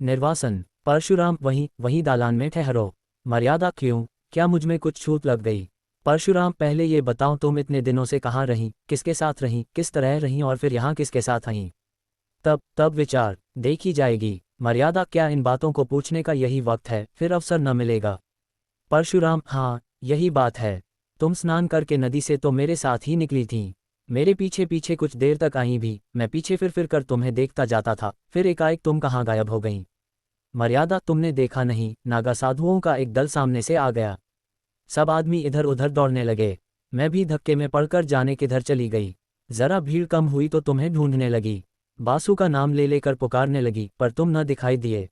निर्वासन। परशुराम वहीं दालान में ठहरो। मर्यादा क्यों, क्या मुझमें कुछ छूट लग गई? परशुराम पहले ये बताओ तुम इतने दिनों से कहाँ रहीं, किसके साथ रहीं, किस तरह रहीं और फिर यहाँ किसके साथ आईं? तब विचार देखी जाएगी। मर्यादा क्या इन बातों को पूछने का यही वक्त है, फिर अवसर न मिलेगा? परशुराम हाँ यही बात है। तुम स्नान करके नदी से तो मेरे साथ ही निकली थीं। मेरे पीछे पीछे कुछ देर तक आई भी, मैं पीछे फिर कर तुम्हें देखता जाता था, फिर एकाएक तुम कहाँ गायब हो गईं? मर्यादा तुमने देखा नहीं, नागा साधुओं का एक दल सामने से आ गया। सब आदमी इधर उधर दौड़ने लगे। मैं भी धक्के में पड़कर जाने किधर चली गई। जरा भीड़ कम हुई तो तुम्हें ढूंढने लगी, बासु का नाम ले लेकर पुकारने लगी, पर तुम न दिखाई दिए।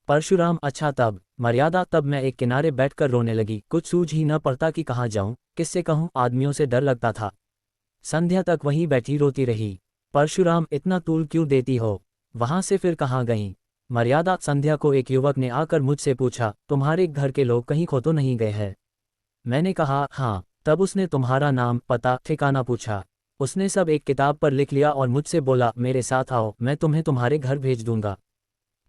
परशुराम अच्छा तब? मर्यादा तब मैं एक किनारे बैठकर रोने लगी, कुछ सूझ ही न पड़ता कि कहाँ जाऊं, किससे कहूं, आदमियों से डर लगता था। संध्या तक वहीं बैठी रोती रही। परशुराम इतना तूल क्यों देती हो? वहां से फिर कहाँ गईं? मर्यादा संध्या को एक युवक ने आकर मुझसे पूछा, तुम्हारे घर के लोग कहीं खो तो नहीं गए हैं? मैंने कहा हाँ। तब उसने तुम्हारा नाम पता ठिकाना पूछा। उसने सब एक किताब पर लिख लिया और मुझसे बोला, मेरे साथ आओ, मैं तुम्हें तुम्हारे घर भेज दूंगा।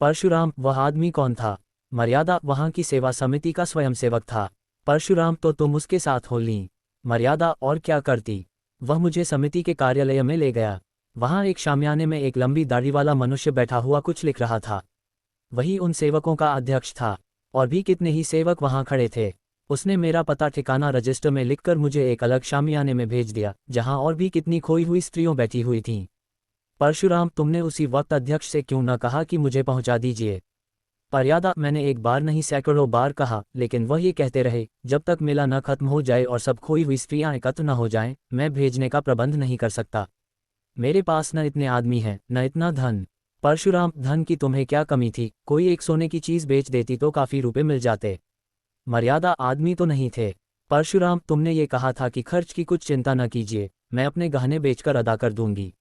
परशुराम वह आदमी कौन था? मर्यादा वहां की सेवा समिति का स्वयंसेवक था। परशुराम तो तुम उसके साथ हो लीं। मर्यादा और क्या करती? वह मुझे समिति के कार्यालय में ले गया। वहां एक शामियाने में एक लंबी दाढ़ी वाला मनुष्य बैठा हुआ कुछ लिख रहा था। वही उन सेवकों का अध्यक्ष था, और भी कितने ही सेवक वहां खड़े थे। उसने मेरा पता ठिकाना रजिस्टर में लिखकर मुझे एक अलग शामियाने में भेज दिया, जहां और भी कितनी खोई हुई स्त्रियों बैठी हुई थीं। परशुराम तुमने उसी वक्त अध्यक्ष से क्यों न कहा कि मुझे पहुंचा दीजिए? मर्यादा मैंने एक बार नहीं सैकड़ों बार कहा, लेकिन वह ये कहते रहे, जब तक मेला न खत्म हो जाए और सब खोई हुई स्त्रियां एकत्र न हो जाएं, मैं भेजने का प्रबंध नहीं कर सकता। मेरे पास न इतने आदमी हैं, न इतना धन। परशुराम धन की तुम्हें क्या कमी थी? कोई एक सोने की चीज बेच देती तो काफी रुपए मिल जाते। मर्यादा आदमी तो नहीं थे। परशुराम तुमने ये कहा था कि खर्च की कुछ चिंता न कीजिए, मैं अपने गहने बेचकर अदा कर दूंगी।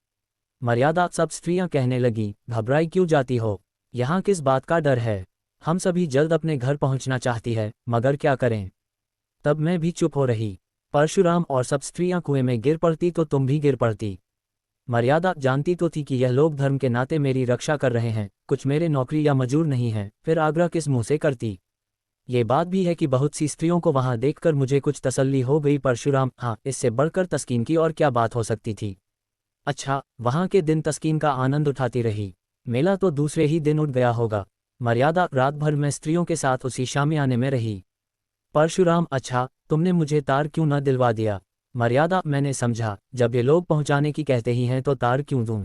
मर्यादा सब स्त्रियां कहने लगी, घबराई क्यों जाती हो? यहाँ किस बात का डर है? हम सभी जल्द अपने घर पहुंचना चाहती है, मगर क्या करें? तब मैं भी चुप हो रही। परशुराम और सब स्त्रियां कुएं में गिर पड़ती तो तुम भी गिर पड़ती। मर्यादा जानती तो थी कि यह लोग धर्म के नाते मेरी रक्षा कर रहे हैं, कुछ मेरे नौकरी या मजूर नहीं हैं, फिर आग्रह किस मुंह से करती? ये बात भी है कि बहुत सी स्त्रियों को वहां देखकर मुझे कुछ तसल्ली हो गई। परशुराम हाँ, इससे बढ़कर तस्कीन की और क्या बात हो सकती थी? अच्छा, वहां के दिन तस्कीन का आनंद उठाती रही। मेला तो दूसरे ही दिन उठ गया होगा। मर्यादा रात भर मैं स्त्रियों के साथ उसी शामियाने में रही। परशुराम अच्छा, तुमने मुझे तार क्यों न दिलवा दिया? मर्यादा मैंने समझा, जब ये लोग पहुंचाने की कहते ही हैं तो तार क्यों दूं?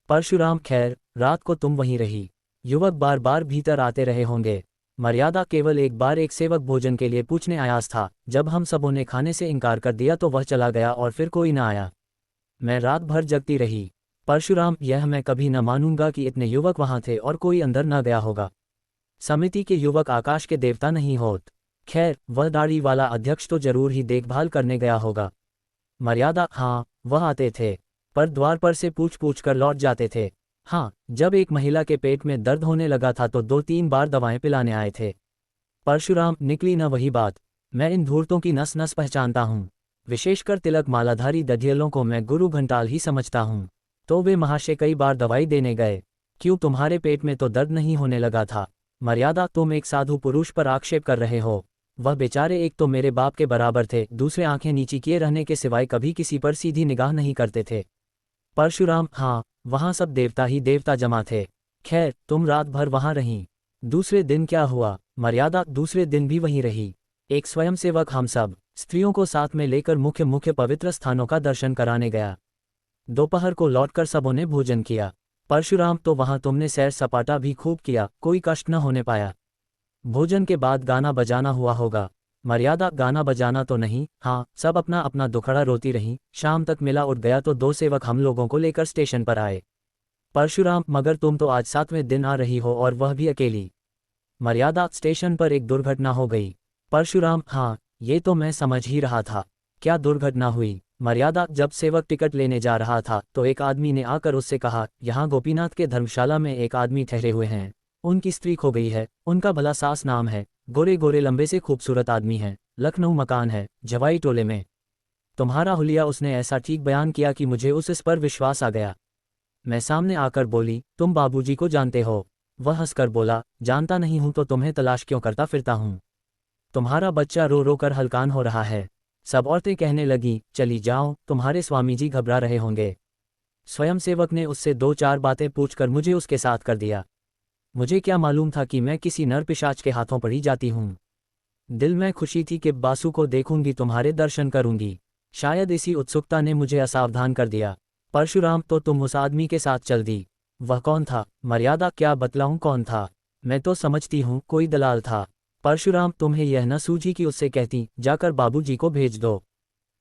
परशुराम खैर, रात को तुम वहीं रही। युवक बार बार भीतर आते रहे होंगे। मर्यादा केवल एक बार एक सेवक भोजन के लिए पूछने आया था, जब हम सबों ने खाने से इनकार कर दिया तो वह चला गया और फिर कोई न आया। मैं रात भर जगती रही। परशुराम यह मैं कभी न मानूंगा कि इतने युवक वहां थे और कोई अंदर न गया होगा। समिति के युवक आकाश के देवता नहीं होत। खैर, वह दाढ़ी वाला अध्यक्ष तो जरूर ही देखभाल करने गया होगा। मर्यादा हाँ, वह आते थे, पर द्वार पर से पूछ कर लौट जाते थे। हाँ, जब एक महिला के पेट में दर्द होने लगा था तो 2-3 बार दवाएं पिलाने आए थे। परशुराम निकली न वही बात। मैं इन धूर्तों की नस नस पहचानता हूँ। विशेषकर तिलक मालाधारी दधियलों को मैं गुरु घंटाल ही समझता हूँ। तो वे महाशय कई बार दवाई देने गए। क्यों, तुम्हारे पेट में तो दर्द नहीं होने लगा था? मर्यादा तुम एक साधु पुरुष पर आक्षेप कर रहे हो। वह बेचारे एक तो मेरे बाप के बराबर थे, दूसरे आंखें नीची किए रहने के सिवाय कभी किसी पर सीधी निगाह नहीं करते थे। परशुराम हाँ, वहां सब देवता ही देवता जमा थे। खैर, तुम रात भर वहां रहीं। दूसरे दिन क्या हुआ? मर्यादा दूसरे दिन भी वहीं रही। एक स्वयंसेवक हम सब स्त्रियों को साथ में लेकर मुख्य मुख्य पवित्र स्थानों का दर्शन कराने गया। दोपहर को लौटकर सबों ने भोजन किया। परशुराम तो वहां तुमने सैर सपाटा भी खूब किया, कोई कष्ट न होने पाया। भोजन के बाद गाना बजाना हुआ होगा। मर्यादा गाना बजाना तो नहीं, हाँ, सब अपना अपना दुखड़ा रोती रहीं। शाम तक मेला उठ गया तो 2 सेवक हम लोगों को लेकर स्टेशन पर आए। परशुराम मगर तुम तो आज 7वें दिन आ रही हो और वह भी अकेली। मर्यादा स्टेशन पर एक दुर्घटना हो गई। परशुराम हाँ, ये तो मैं समझ ही रहा था। क्या दुर्घटना हुई? मर्यादा जब सेवक टिकट लेने जा रहा था तो एक आदमी ने आकर उससे कहा, यहाँ गोपीनाथ के धर्मशाला में एक आदमी ठहरे हुए हैं, उनकी स्त्री खो गई है, उनका भला सास नाम है, गोरे गोरे लंबे से खूबसूरत आदमी है, लखनऊ मकान है, जवाई टोले में। तुम्हारा हुलिया उसने ऐसा ठीक बयान किया कि मुझे उस पर विश्वास आ गया। मैं सामने आकर बोली, तुम बाबूजी को जानते हो? वह हंसकर बोला, जानता नहीं हूं तो तुम्हें तलाश क्यों करता फिरता हूं। तुम्हारा बच्चा रो रो कर हलकान हो रहा है। सब औरतें कहने लगीं, चली जाओ, तुम्हारे स्वामी जी घबरा रहे होंगे। स्वयंसेवक ने उससे 2-4 बातें पूछकर मुझे उसके साथ कर दिया। मुझे क्या मालूम था कि मैं किसी नर पिशाच के हाथों पड़ी जाती हूँ। दिल में खुशी थी कि बासु को देखूंगी, तुम्हारे दर्शन करूंगी। शायद इसी उत्सुकता ने मुझे असावधान कर दिया। परशुराम, तो तुम उस आदमी के साथ चल दी। वह कौन था? मर्यादा, क्या बतलाऊं कौन था? मैं तो समझती हूँ कोई दलाल था। परशुराम, तुम्हें यह न सूझी कि उससे कहती, जाकर बाबूजी को भेज दो।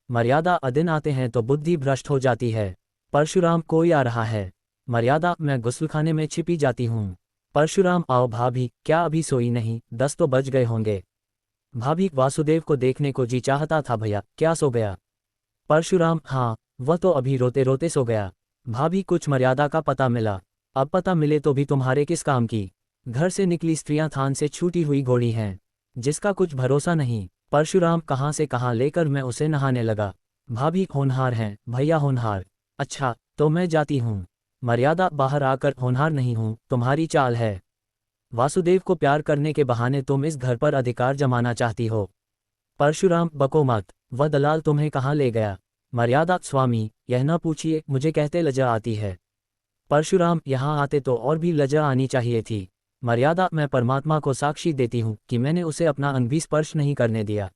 मर्यादा, अदिन आते हैं तो बुद्धि भ्रष्ट हो जाती है। परशुराम, कोई आ रहा है। मर्यादा, मैं गुस्लखाने में छिपी जाती हूँ। परशुराम, आओ भाभी, क्या अभी सोई नहीं? 10 तो बज गए होंगे। भाभी, वासुदेव को देखने को जी चाहता था भैया, क्या सो गया? परशुराम, हाँ, वह तो अभी रोते रोते सो गया। भाभी, कुछ मर्यादा का पता मिला? अब पता मिले तो भी तुम्हारे किस काम की? घर से निकली स्त्रियां थान से छूटी हुई घोड़ी हैं, जिसका कुछ भरोसा नहीं। परशुराम, कहाँ से कहाँ लेकर मैं उसे नहाने लगा। भाभी, होनहार हैं भैया, होनहार। अच्छा, तो मैं जाती हूँ। मर्यादा, बाहर आकर, होनहार नहीं हूँ, तुम्हारी चाल है। वासुदेव को प्यार करने के बहाने तुम इस घर पर अधिकार जमाना चाहती हो। परशुराम, बको मत, वह दलाल तुम्हें कहाँ ले गया? मर्यादा, स्वामी, यह न पूछिए, मुझे कहते लज्जा आती है। परशुराम, यहाँ आते तो और भी लज्जा आनी चाहिए थी। मर्यादा, मैं परमात्मा को साक्षी देती हूँ कि मैंने उसे अपना अंग भी स्पर्श नहीं करने दिया।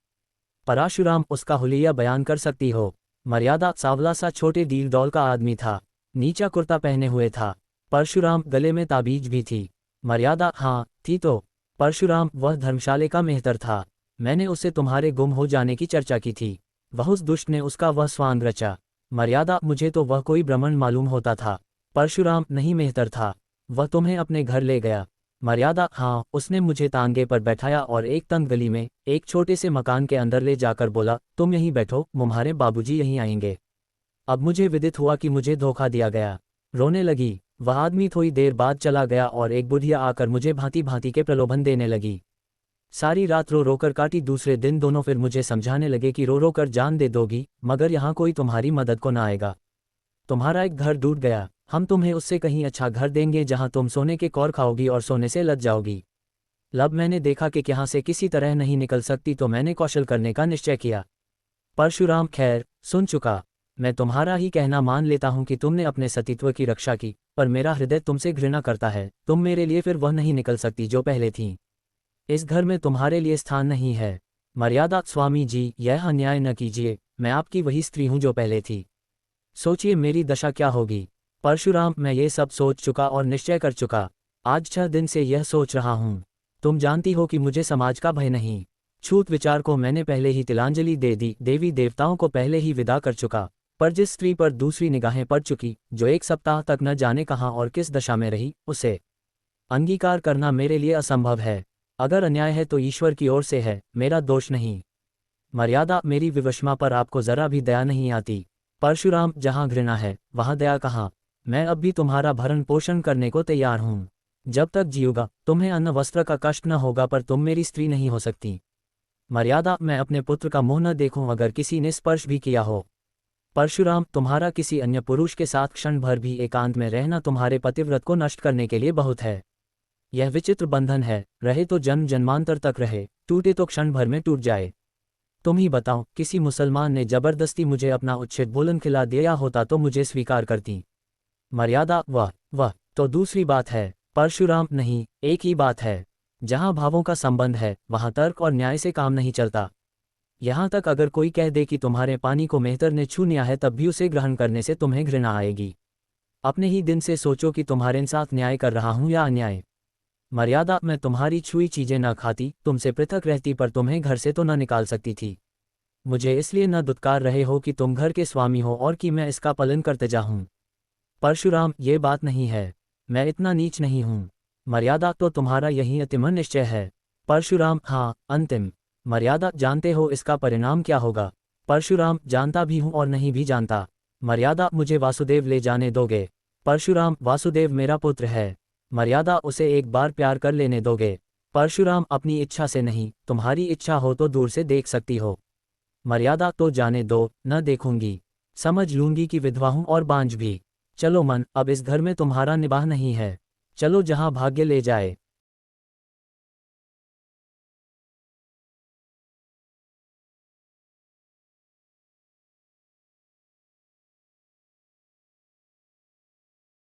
परशुराम, उसका हुलिया बयान कर सकती हो? मर्यादा, सांवला सा छोटे डील डॉल का आदमी था, नीचा कुर्ता पहने हुए था। परशुराम, गले में ताबीज भी थी? मर्यादा, हाँ, थी तो। परशुराम, वह धर्मशाले का मेहतर था। मैंने उससे तुम्हारे गुम हो जाने की चर्चा की थी। वह उस दुष्ट ने उसका वह स्वांग रचा। मर्यादा, मुझे तो वह कोई ब्राह्मण मालूम होता था। परशुराम, नहीं, मेहतर था। वह तुम्हें अपने घर ले गया? मर्यादा, हाँ, उसने मुझे तांगे पर बैठाया और एक तंग गली में एक छोटे से मकान के अंदर ले जाकर बोला, तुम यहीं बैठो, तुम्हारे बाबूजी यहीं आएंगे। अब मुझे विदित हुआ कि मुझे धोखा दिया गया। रोने लगी। वह आदमी थोड़ी देर बाद चला गया और एक बुढ़िया आकर मुझे भांति भांति के प्रलोभन देने लगी। सारी रात रो रोकर काटी। दूसरे दिन दोनों फिर मुझे समझाने लगे कि रो रो कर जान दे दोगी, मगर यहाँ कोई तुम्हारी मदद को ना आएगा। तुम्हारा एक घर टूट गया, हम तुम्हें उससे कहीं अच्छा घर देंगे जहाँ तुम सोने के कौर खाओगी और सोने से लद जाओगी। लब मैंने देखा कि यहाँ से किसी तरह नहीं निकल सकती तो मैंने कौशल करने का निश्चय किया। परशुराम, खैर, सुन चुका। मैं तुम्हारा ही कहना मान लेता हूँ कि तुमने अपने सतीत्व की रक्षा की, पर मेरा हृदय तुमसे घृणा करता है। तुम मेरे लिए फिर वह नहीं निकल सकती जो पहले थी। इस घर में तुम्हारे लिए स्थान नहीं है। मर्यादा, स्वामी जी, यह अन्याय न कीजिए, मैं आपकी वही स्त्री हूँ जो पहले थी। सोचिए मेरी दशा क्या होगी। परशुराम, मैं ये सब सोच चुका और निश्चय कर चुका। आज 6 दिन से यह सोच रहा हूँ। तुम जानती हो कि मुझे समाज का भय नहीं। छूत विचार को मैंने पहले ही तिलांजलि दे दी, देवी देवताओं को पहले ही विदा कर चुका। पर जिस स्त्री पर दूसरी निगाहें पड़ चुकी, जो 1 सप्ताह तक न जाने कहाँ और किस दशा में रही, उसे अंगीकार करना मेरे लिए असंभव है। अगर अन्याय है तो ईश्वर की ओर से है, मेरा दोष नहीं। मर्यादा, मेरी विवशमा पर आपको जरा भी दया नहीं आती। परशुराम, जहाँ घृणा है वहाँ दया कहाँ? मैं अब भी तुम्हारा भरण पोषण करने को तैयार हूँ। जब तक जीऊंगा तुम्हें अन्न वस्त्र का कष्ट न होगा, पर तुम मेरी स्त्री नहीं हो सकती। मर्यादा, मैं अपने पुत्र का मुंह न देखूं अगर किसी ने स्पर्श भी किया हो। परशुराम, तुम्हारा किसी अन्य पुरुष के साथ क्षण भर भी एकांत में रहना तुम्हारे पतिव्रत को नष्ट करने के लिए बहुत है। यह विचित्र बंधन है, रहे तो जन्म जन्मांतर तक रहे, टूटे तो क्षण भर में टूट जाए। तुम ही बताओ, किसी मुसलमान ने जबरदस्ती मुझे अपना उच्छेद भोजन खिला दिया होता तो मुझे स्वीकार करती? मर्यादा, वह तो दूसरी बात है। परशुराम, नहीं, एक ही बात है। जहाँ भावों का संबंध है वहाँ तर्क और न्याय से काम नहीं चलता। यहाँ तक अगर कोई कह दे कि तुम्हारे पानी को मेहतर ने छू लिया है, तब भी उसे ग्रहण करने से तुम्हें घृणा आएगी। अपने ही दिन से सोचो कि तुम्हारे साथ न्याय कर रहा हूँ या अन्याय। मर्यादा, मैं तुम्हारी छुई चीजें न खाती, तुमसे पृथक रहती, पर तुम्हें घर से तो न निकाल सकती थी। मुझे इसलिए न दुत्कार रहे हो कि तुम घर के स्वामी हो और कि मैं इसका पालन करते जाऊं। परशुराम, ये बात नहीं है, मैं इतना नीच नहीं हूँ। मर्यादा, तो तुम्हारा यही अंतिम निश्चय है? परशुराम, हाँ, अंतिम। मर्यादा, जानते हो इसका परिणाम क्या होगा? परशुराम, जानता भी हूँ और नहीं भी जानता। मर्यादा, मुझे वासुदेव ले जाने दोगे? परशुराम, वासुदेव मेरा पुत्र है। मर्यादा, उसे एक बार प्यार कर लेने दोगे? परशुराम, अपनी इच्छा से नहीं, तुम्हारी इच्छा हो तो दूर से देख सकती हो। मर्यादा, तो जाने दो, न देखूंगी। समझ लूंगी कि विधवा हूं और बांझ भी। चलो मन, अब इस घर में तुम्हारा निवाह नहीं है। चलो जहाँ भाग्य ले जाए।